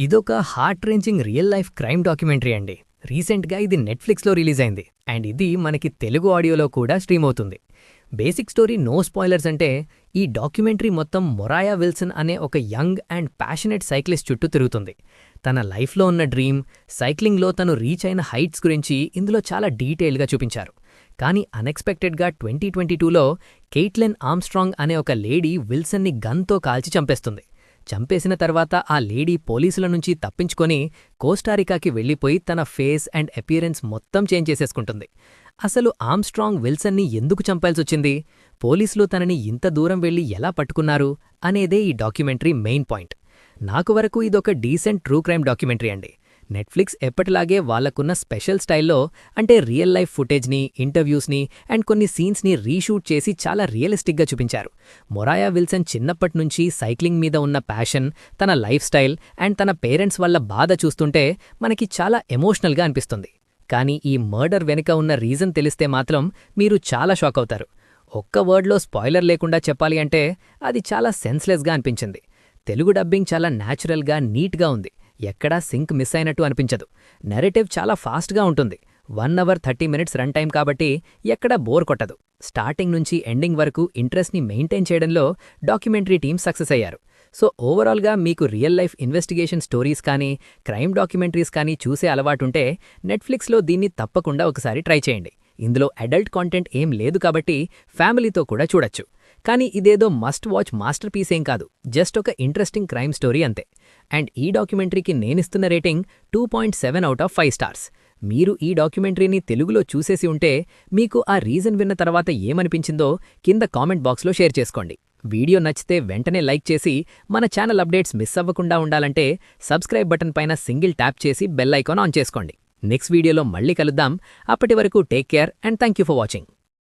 ఇదొక heart ranging real life crime documentary అండి. రీసెంట్గా ఇది నెట్ఫ్లిక్స్లో రిలీజ్ అయింది అండ్ ఇది మనకి తెలుగు ఆడియోలో కూడా స్ట్రీమ్ అవుతుంది. బేసిక్ స్టోరీ నో స్పాయిలర్స్ అంటే ఈ డాక్యుమెంటరీ మొత్తం మొరాయా విల్సన్ అనే ఒక యంగ్ అండ్ ప్యాషనెట్ సైక్లిస్ట్ చుట్టూ తిరుగుతుంది. తన లైఫ్లో ఉన్న డ్రీమ్, సైక్లింగ్లో తను రీచ్ అయిన హైట్స్ గురించి ఇందులో చాలా డీటెయిల్గా చూపించారు. కానీ అన్ఎక్స్పెక్టెడ్గా 2022లో కెయిట్లెన్ ఆర్మ్స్ట్రాంగ్ అనే ఒక లేడీ విల్సన్ని గన్తో కాల్చి చంపేస్తుంది. చంపేసిన తర్వాత ఆ లేడీ పోలీసుల నుంచి తప్పించుకొని కోస్టారికాకి వెళ్లిపోయి తన ఫేస్ అండ్ అపియరెన్స్ మొత్తం చేంజ్ చేసేసుకుంటుంది. అసలు ఆర్మ్స్ట్రాంగ్ విల్సన్ని ఎందుకు చంపాల్సొచ్చింది, పోలీసులు తనని ఇంత దూరం వెళ్లి ఎలా పట్టుకున్నారు అనేదే ఈ డాక్యుమెంటరీ మెయిన్ పాయింట్. నాకు వరకు ఇదొక డీసెంట్ ట్రూ క్రైమ్ డాక్యుమెంటరీ అండి. నెట్ఫ్లిక్స్ ఎప్పటిలాగే వాళ్లకున్న స్పెషల్ స్టైల్లో అంటే రియల్ లైఫ్ ఫుటేజ్ని, ఇంటర్వ్యూస్ని అండ్ కొన్ని సీన్స్ని రీషూట్ చేసి చాలా రియలిస్టిక్గా చూపించారు. మొరాయా విల్సన్ చిన్నప్పట్నుంచి సైక్లింగ్ మీద ఉన్న ప్యాషన్, తన లైఫ్ స్టైల్ అండ్ తన పేరెంట్స్ వల్ల బాధ చూస్తుంటే మనకి చాలా ఎమోషనల్గా అనిపిస్తుంది. కానీ ఈ మర్డర్ వెనుక ఉన్న రీజన్ తెలిస్తే మాత్రం మీరు చాలా షాక్ అవుతారు. ఒక్క వర్డ్లో స్పాయిలర్ లేకుండా చెప్పాలి అంటే అది చాలా సెన్స్లెస్గా అనిపించింది. తెలుగు డబ్బింగ్ చాలా న్యాచురల్గా, నీట్గా ఉంది. ఎక్కడా సింక్ మిస్ అయినట్టు అనిపించదు. నెరేటివ్ చాలా ఫాస్ట్గా ఉంటుంది. 1 అవర్ 30 మినిట్స్ రన్ టైం కాబట్టి ఎక్కడా బోర్ కొట్టదు. స్టార్టింగ్ నుంచి ఎండింగ్ వరకు ఇంట్రెస్ట్ని మెయింటైన్ చేయడంలో డాక్యుమెంటరీ టీమ్ సక్సెస్ అయ్యారు. సో ఓవరాల్గా మీకు రియల్ లైఫ్ ఇన్వెస్టిగేషన్ స్టోరీస్ కానీ, క్రైమ్ డాక్యుమెంటరీస్ కానీ చూసే అలవాటుంటే నెట్ఫ్లిక్స్లో దీన్ని తప్పకుండా ఒకసారి ట్రై చేయండి. ఇందులో అడల్ట్ కాంటెంట్ ఏం లేదు కాబట్టి ఫ్యామిలీతో కూడా చూడొచ్చు. కానీ ఇదేదో మస్ట్ వాచ్ మాస్టర్ పీస్ ఏం కాదు, జస్ట్ ఒక ఇంట్రెస్టింగ్ క్రైమ్ స్టోరీ అంతే. అండ్ ఈ డాక్యుమెంటరీకి నేనిస్తున్న రేటింగ్ 2.7 అవుట్ ఆఫ్ 5 స్టార్స్. మీరు ఈ డాక్యుమెంటరీని తెలుగులో చూసేసి ఉంటే మీకు ఆ రీజన్ విన్న తర్వాత ఏమనిపించిందో కింద కామెంట్ బాక్స్లో షేర్ చేసుకోండి. వీడియో నచ్చితే వెంటనే లైక్ చేసి మన ఛానల్ అప్డేట్స్ మిస్ అవ్వకుండా ఉండాలంటే సబ్స్క్రైబ్ బటన్ పైన సింగిల్ ట్యాప్ చేసి బెల్ ఐకాన్ ఆన్ చేసుకోండి. నెక్స్ట్ వీడియోలో మళ్ళీ కలుద్దాం. అప్పటి వరకు take care and thank you for watching.